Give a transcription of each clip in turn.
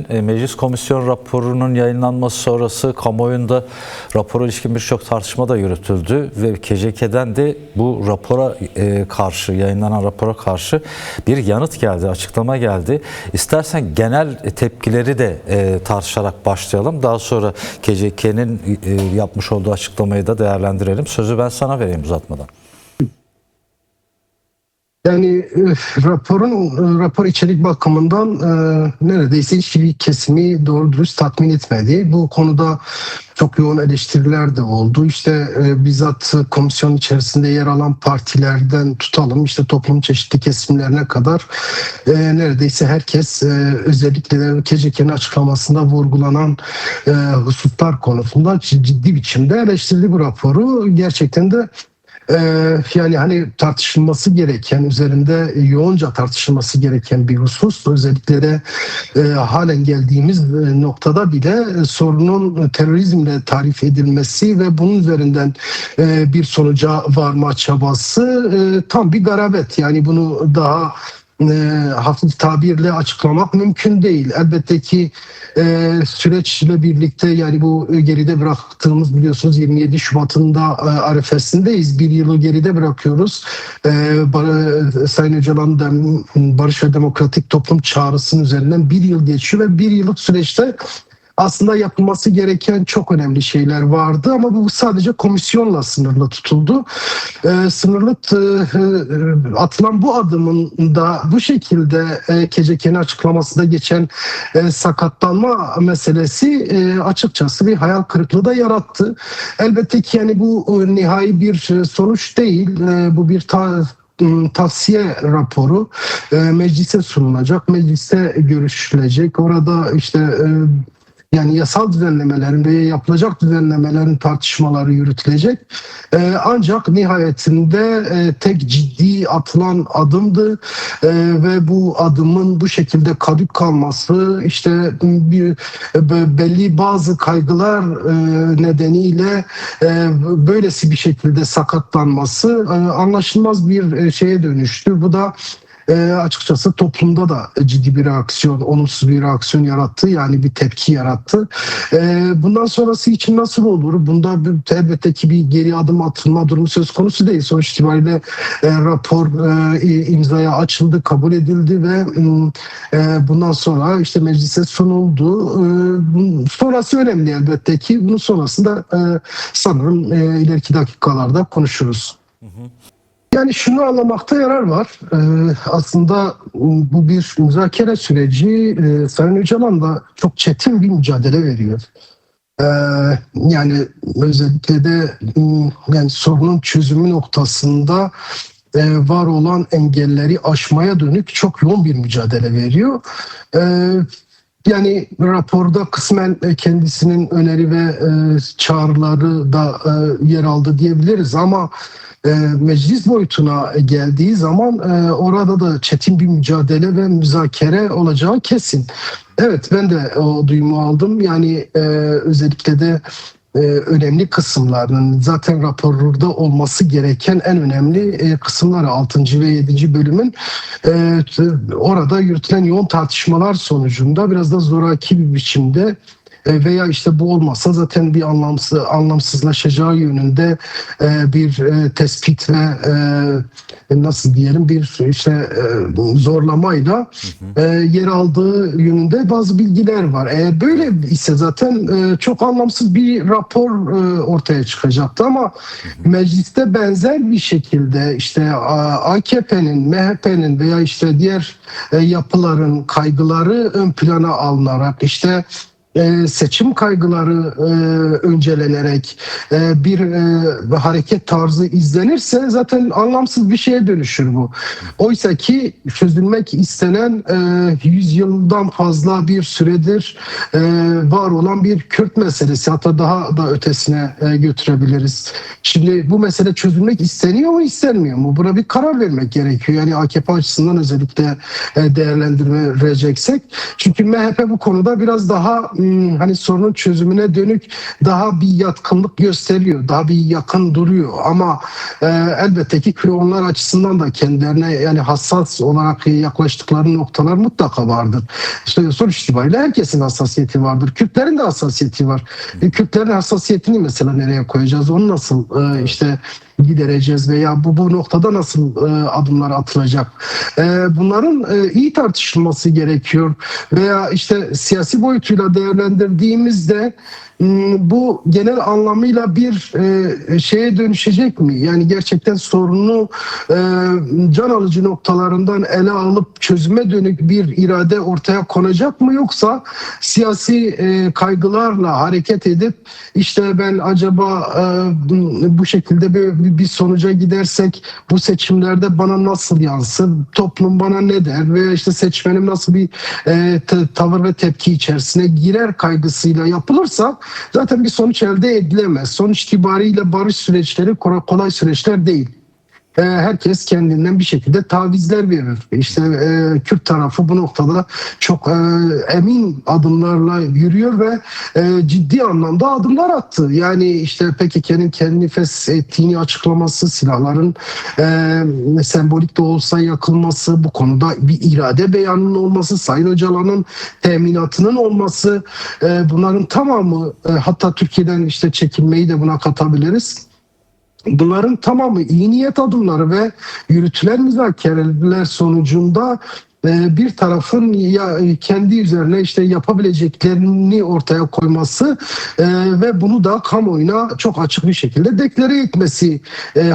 Meclis Komisyon raporunun yayınlanması sonrası kamuoyunda rapora ilişkin birçok tartışma da yürütüldü ve KCK'den de bu rapora karşı, yayınlanan rapora karşı bir yanıt geldi, açıklama geldi. İstersen genel tepkileri de tartışarak başlayalım. Daha sonra KCK'nin yapmış olduğu açıklamayı da değerlendirelim. Sözü ben sana vereyim uzatmadan. Yani rapor içerik bakımından neredeyse hiçbir kesimi doğru dürüst tatmin etmedi. Bu konuda çok yoğun eleştiriler de oldu. İşte bizzat komisyon içerisinde yer alan partilerden tutalım, işte toplumun çeşitli kesimlerine kadar neredeyse herkes özellikle de KCK'nin açıklamasında vurgulanan hususlar konusunda ciddi biçimde eleştirdi bu raporu. Gerçekten de yani hani tartışılması gereken, üzerinde yoğunca tartışılması gereken bir husus. Özellikle de halen geldiğimiz noktada bile sorunun terörizmle tarif edilmesi ve bunun üzerinden bir sonuca varma çabası tam bir garabet. Yani bunu daha hafif tabirle açıklamak mümkün değil. Elbette ki süreçle birlikte, yani bu geride bıraktığımız, biliyorsunuz 27 Şubat'ın da arifesindeyiz. Bir yılı geride bırakıyoruz. Sayın Öcalan'ın da Barış ve Demokratik Toplum çağrısının üzerinden bir yıl geçiyor ve bir yıllık süreçte aslında yapılması gereken çok önemli şeyler vardı ama bu sadece komisyonla sınırlı tutuldu. Atılan bu adımın da bu şekilde KCK'nin açıklamasında geçen sakatlanma meselesi açıkçası bir hayal kırıklığı da yarattı. Elbette ki yani bu nihai bir sonuç değil. Bu bir tavsiye raporu meclise sunulacak, mecliste görüşülecek. Orada işte yani yasal düzenlemelerin ve yapılacak düzenlemelerin tartışmaları yürütülecek. Ancak nihayetinde tek ciddi atılan adımdı ve bu adımın bu şekilde kadük kalması, işte belli bazı kaygılar nedeniyle böylesi bir şekilde sakatlanması anlaşılmaz bir şeye dönüştü. Bu da açıkçası toplumda da ciddi bir reaksiyon, olumsuz bir reaksiyon yarattı. Yani bir tepki yarattı. Bundan sonrası için nasıl olur? Bunda elbette ki bir geri adım atılma durumu söz konusu değil. Sonuç itibariyle rapor imzaya açıldı, kabul edildi ve bundan sonra işte meclise sunuldu. Sonrası önemli elbette ki. Bunun sonrasında sanırım ileriki dakikalarda konuşuruz. Yani şunu anlamakta yarar var. Aslında bu bir müzakere süreci. Sayın Öcalan da çok çetin bir mücadele veriyor. Yani özellikle de yani sorunun çözümü noktasında var olan engelleri aşmaya dönük çok yoğun bir mücadele veriyor. Yani raporda kısmen kendisinin öneri ve çağrıları da yer aldı diyebiliriz ama meclis boyutuna geldiği zaman orada da çetin bir mücadele ve müzakere olacağı kesin. Evet, ben de o duyumu aldım. Yani özellikle de önemli kısımlarının zaten raporda olması gereken en önemli kısımları 6. ve 7. bölümün orada yürütülen yoğun tartışmalar sonucunda biraz da zoraki bir biçimde veya işte bu olmazsa zaten bir anlamsızlaşacağı yönünde bir tespit ve nasıl diyelim bir işte zorlamayla yer aldığı yönünde bazı bilgiler var. Eğer böyle ise zaten çok anlamsız bir rapor ortaya çıkacaktı ama mecliste benzer bir şekilde işte AKP'nin, MHP'nin veya işte diğer yapıların kaygıları ön plana alınarak işte seçim kaygıları öncelenerek bir hareket tarzı izlenirse zaten anlamsız bir şeye dönüşür bu. Oysa ki çözülmek istenen 100 yıldan fazla bir süredir var olan bir Kürt meselesi, hatta daha da ötesine götürebiliriz. Şimdi bu mesele çözülmek isteniyor mu, istenmiyor mu? Buna bir karar vermek gerekiyor. Yani AKP açısından özellikle değerlendireceksek. Çünkü MHP bu konuda biraz daha hani sorunun çözümüne dönük daha bir yatkınlık gösteriyor, daha bir yakın duruyor. Ama elbette ki onlar açısından da kendilerine yani hassas olarak yaklaştıkları noktalar mutlaka vardır. İşte sonuç itibariyle herkesin hassasiyeti vardır. Kürtlerin de hassasiyeti var. Kürtlerin hassasiyetini mesela nereye koyacağız? Onu nasıl işte gidereceğiz veya bu noktada nasıl adımlar atılacak? Bunların iyi tartışılması gerekiyor veya işte siyasi boyutuyla değerlendirdiğimizde bu genel anlamıyla bir şeye dönüşecek mi? Yani gerçekten sorunu can alıcı noktalarından ele alıp çözüme dönük bir irade ortaya konacak mı? Yoksa siyasi kaygılarla hareket edip işte ben acaba bu şekilde bir sonuca gidersek bu seçimlerde bana nasıl yansır? Toplum bana ne der? Veya işte seçmenim nasıl bir tavır ve tepki içerisine girer kaygısıyla yapılırsa zaten bir sonuç elde edilemez. Sonuç itibariyle barış süreçleri kolay süreçler değil. Herkes kendinden bir şekilde tavizler verir. İşte Kürt tarafı bu noktada çok emin adımlarla yürüyor ve ciddi anlamda adımlar attı. Yani işte PKK'nın kendini feshettiğini açıklaması, silahların sembolik de olsa yakılması, bu konuda bir irade beyanının olması, Sayın Öcalan'ın teminatının olması, bunların tamamı hatta Türkiye'den işte çekilmeyi de buna katabiliriz. Bunların tamamı iyi niyet adımları ve yürütülen müzakereler sonucunda bir tarafın kendi üzerine işte yapabileceklerini ortaya koyması ve bunu da kamuoyuna çok açık bir şekilde deklare etmesi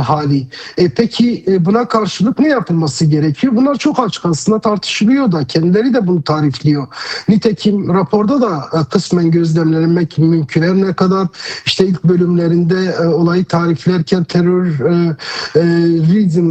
hali. Peki buna karşılık ne yapılması gerekiyor? Bunlar çok açık aslında tartışılıyor da kendileri de bunu tarifliyor. Nitekim raporda da kısmen gözlemlenmek mümkün. Her ne kadar işte ilk bölümlerinde olayı tariflerken terörizm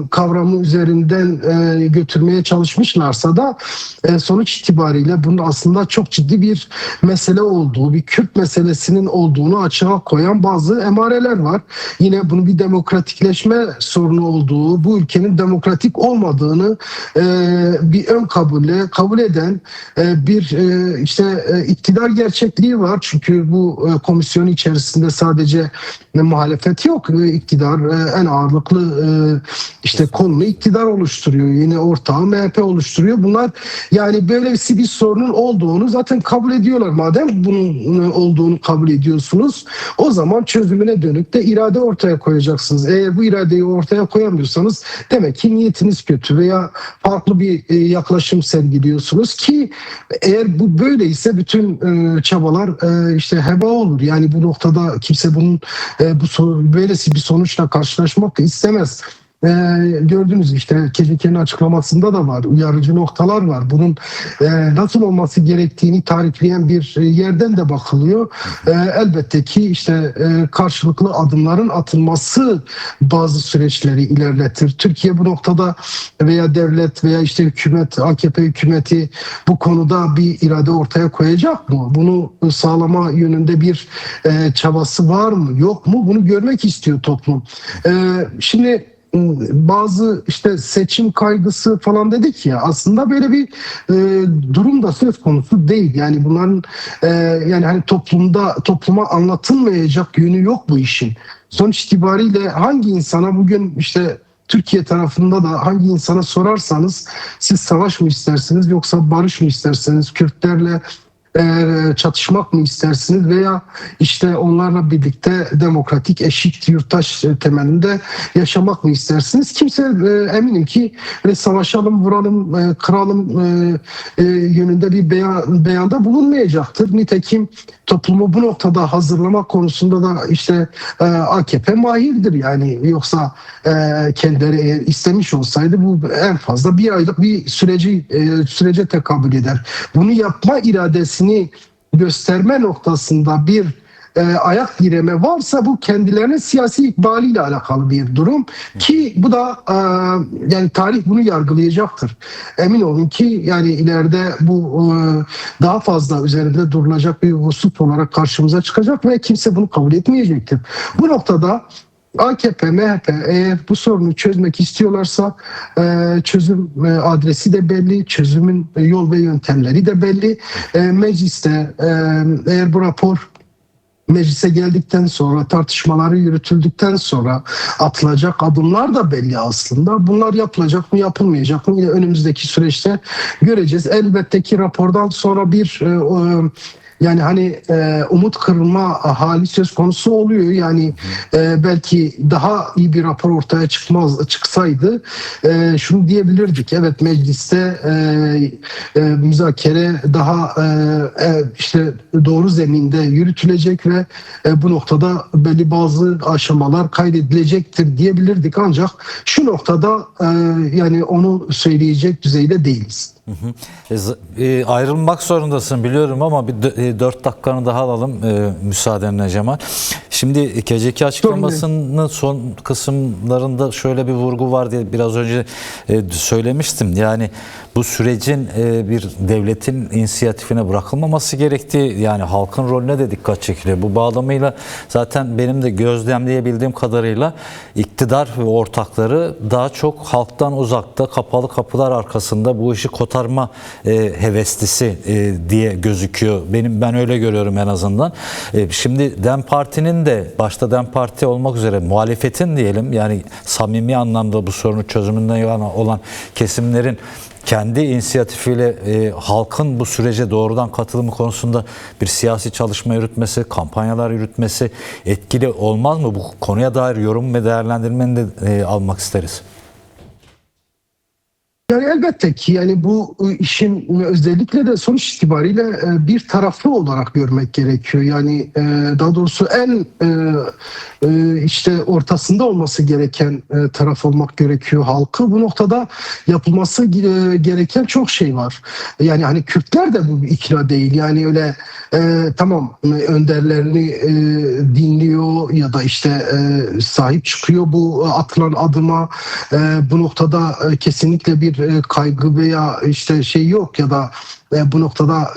kavramı üzerinden götürmeye çalışmışlarsa da sonuç itibariyle bunun aslında çok ciddi bir mesele olduğu, bir Kürt meselesinin olduğunu açığa koyan bazı emareler var. Yine bunun bir demokratikleşme sorunu olduğu, bu ülkenin demokratik olmadığını bir ön kabulle kabul eden bir işte iktidar gerçekliği var. Çünkü bu komisyon içerisinde sadece muhalefet yok. İktidar en ağırlıklı işte konulu iktidar oluşturuyor. Yine ortağı MHP oluşturuyor. Bunlar yani böylesi bir sorunun olduğunu zaten kabul ediyorlar. Madem bunun olduğunu kabul ediyorsunuz, o zaman çözümüne dönük de irade ortaya koyacaksınız. Eğer bu iradeyi ortaya koyamıyorsanız demek ki niyetiniz kötü veya farklı bir yaklaşım sergiliyorsunuz ki eğer bu böyleyse bütün çabalar işte heba olur. Yani bu noktada kimse bunun böylesi bir sonuçla karşılaşmak da istemez. Gördünüz işte KCK'nin açıklamasında da var, uyarıcı noktalar var. Bunun nasıl olması gerektiğini tarifleyen bir yerden de bakılıyor. Elbette ki işte karşılıklı adımların atılması bazı süreçleri ilerletir. Türkiye bu noktada veya devlet veya işte hükümet, AKP hükümeti bu konuda bir irade ortaya koyacak mı? Bunu sağlama yönünde bir çabası var mı, yok mu? Bunu görmek istiyor toplum. Şimdi bazı işte seçim kaygısı falan dedik ya, aslında böyle bir durum da söz konusu değil. Yani bunların yani hani topluma anlatılmayacak yönü yok bu işin. Sonuç itibariyle hangi insana bugün işte Türkiye tarafında da hangi insana sorarsanız siz savaş mı istersiniz yoksa barış mı istersiniz? Kürtlerle çatışmak mı istersiniz veya işte onlarla birlikte demokratik, eşit, yurttaş temelinde yaşamak mı istersiniz? Kimse eminim ki savaşalım, vuralım, kıralım yönünde bir beyanda bulunmayacaktır. Nitekim toplumu bu noktada hazırlamak konusunda da işte AKP mahirdir. Yani yoksa kendileri eğer istemiş olsaydı bu en fazla bir aylık bir sürece tekabül eder. Bunu yapma iradesini gösterme noktasında bir ayak direme varsa bu kendilerinin siyasi ikbaliyle alakalı bir durum ki bu da yani tarih bunu yargılayacaktır. Emin olun ki yani ileride bu daha fazla üzerinde durulacak bir husus olarak karşımıza çıkacak ve kimse bunu kabul etmeyecektir. Bu noktada AKP, MHP eğer bu sorunu çözmek istiyorlarsa çözüm adresi de belli, çözümün yol ve yöntemleri de belli. Mecliste eğer bu rapor meclise geldikten sonra, tartışmaları yürütüldükten sonra atılacak adımlar da belli aslında. Bunlar yapılacak mı, yapılmayacak mı? Yine önümüzdeki süreçte göreceğiz. Elbette ki rapordan sonra bir yani hani umut kırılma hali söz konusu oluyor. Yani belki daha iyi bir rapor ortaya çıksaydı şunu diyebilirdik. Evet, mecliste müzakere daha işte doğru zeminde yürütülecek ve bu noktada belli bazı aşamalar kaydedilecektir diyebilirdik. Ancak şu noktada yani onu söyleyecek düzeyde değiliz. Ayrılmak zorundasın biliyorum ama bir 4 dakikanı daha alalım müsaadenle Cemal. Şimdi KCK açıklamasının son kısımlarında şöyle bir vurgu var diye biraz önce söylemiştim. Yani bu sürecin bir devletin inisiyatifine bırakılmaması gerektiği, yani halkın rolüne de dikkat çekiliyor. Bu bağlamıyla zaten benim de gözlemleyebildiğim kadarıyla iktidar ve ortakları daha çok halktan uzakta, kapalı kapılar arkasında bu işi kotarma heveslisi diye gözüküyor. Ben öyle görüyorum en azından. Şimdi DEM Parti'nin de, başta DEM Parti olmak üzere muhalefetin diyelim, yani samimi anlamda bu sorunu çözümünden yana olan kesimlerin kendi inisiyatifiyle halkın bu sürece doğrudan katılımı konusunda bir siyasi çalışma yürütmesi, kampanyalar yürütmesi etkili olmaz mı? Bu konuya dair yorum ve değerlendirmeni de almak isteriz. Yani elbette ki yani bu işin özellikle de sonuç itibariyle bir taraflı olarak görmek gerekiyor. Yani daha doğrusu en işte ortasında olması gereken taraf olmak gerekiyor halkı. Bu noktada yapılması gereken çok şey var. Yani hani Kürtler de bu ikna değil. Yani öyle tamam önderlerini dinliyor ya da işte sahip çıkıyor bu atılan adıma. Bu noktada kesinlikle bir kaygı veya işte şey yok ya da bu noktada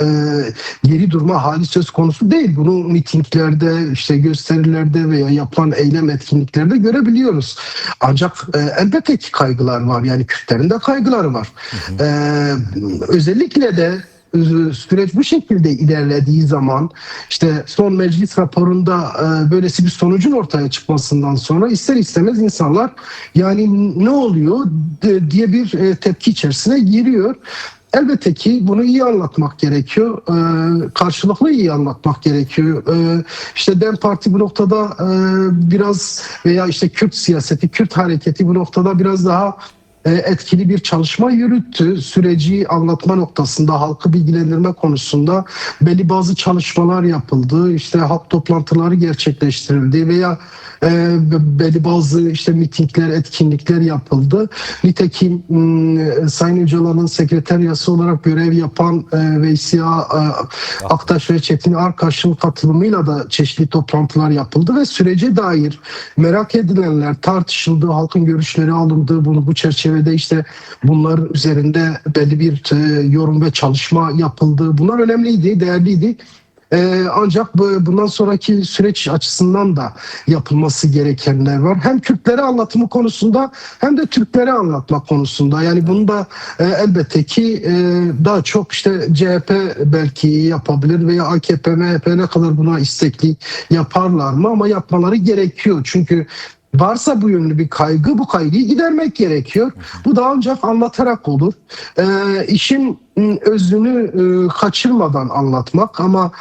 geri durma hali söz konusu değil. Bunu mitinglerde, işte gösterilerde veya yapılan eylem etkinliklerde görebiliyoruz. Ancak elbette ki kaygılar var. Yani Kürtlerin de kaygıları var. Özellikle de süreç bu şekilde ilerlediği zaman işte son meclis raporunda böylesi bir sonucun ortaya çıkmasından sonra ister istemez insanlar yani ne oluyor diye bir tepki içerisine giriyor. Elbette ki bunu iyi anlatmak gerekiyor. Karşılıklı iyi anlatmak gerekiyor. İşte DEM Parti bu noktada biraz veya işte Kürt siyaseti, Kürt hareketi bu noktada biraz daha etkili bir çalışma yürüttü. Süreci anlatma noktasında, halkı bilgilendirme konusunda belli bazı çalışmalar yapıldı. İşte halk toplantıları gerçekleştirildi veya belli bazı işte mitingler, etkinlikler yapıldı. Nitekim Sayın Öcalan'ın sekreteryası olarak görev yapan Veysi Aktaş ve Çetin Arkaş'ın katılımıyla da çeşitli toplantılar yapıldı ve sürece dair merak edilenler tartışıldı, halkın görüşleri alındı. Bu çerçevede işte bunlar üzerinde belli bir yorum ve çalışma yapıldı. Bunlar önemliydi, değerliydi. Ancak bundan sonraki süreç açısından da yapılması gerekenler var. Hem Kürtlere anlatımı konusunda hem de Türklere anlatmak konusunda. Yani bunu da elbette ki daha çok işte CHP belki yapabilir veya AKP, MHP ne kadar buna istekli yaparlar mı, ama yapmaları gerekiyor. Çünkü varsa bu yönlü bir kaygı, bu kaygıyı gidermek gerekiyor. Bu da ancak anlatarak olur. İşin özünü kaçırmadan anlatmak, ama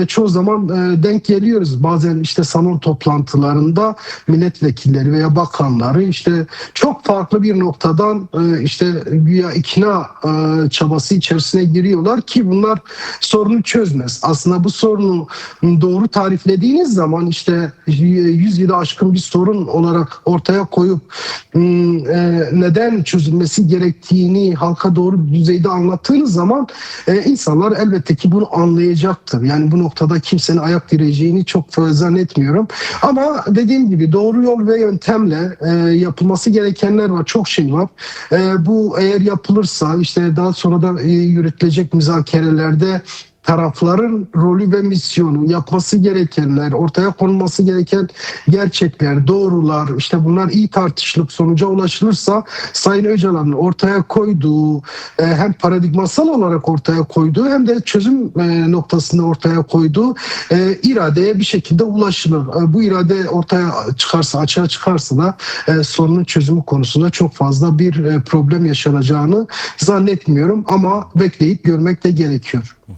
çoğu zaman denk geliyoruz. Bazen işte salon toplantılarında milletvekilleri veya bakanları işte çok farklı bir noktadan işte güya ikna çabası içerisine giriyorlar ki bunlar sorunu çözmez. Aslında bu sorunu doğru tariflediğiniz zaman işte 100 yılı aşkın bir sorun olarak ortaya koyup neden çözülmesi gerektiğini halka doğru düzeyde anlattığınız zaman insanlar elbette ki bunu anlayacaktır. Yani bu noktada kimsenin ayak direyeceğini çok zannetmiyorum. Ama dediğim gibi doğru yol ve yöntemle yapılması gerekenler var. Çok şey var. Bu eğer yapılırsa işte daha sonra da yürütülecek müzakerelerde tarafların rolü ve misyonu, yapması gerekenler, ortaya konulması gereken gerçekler, doğrular, işte bunlar iyi tartışılıp sonuca ulaşılırsa Sayın Öcalan'ın ortaya koyduğu hem paradigmasal olarak ortaya koyduğu hem de çözüm noktasında ortaya koyduğu iradeye bir şekilde ulaşılır. Bu irade ortaya çıkarsa, açığa çıkarsa da sorunun çözümü konusunda çok fazla bir problem yaşanacağını zannetmiyorum ama bekleyip görmek de gerekiyor.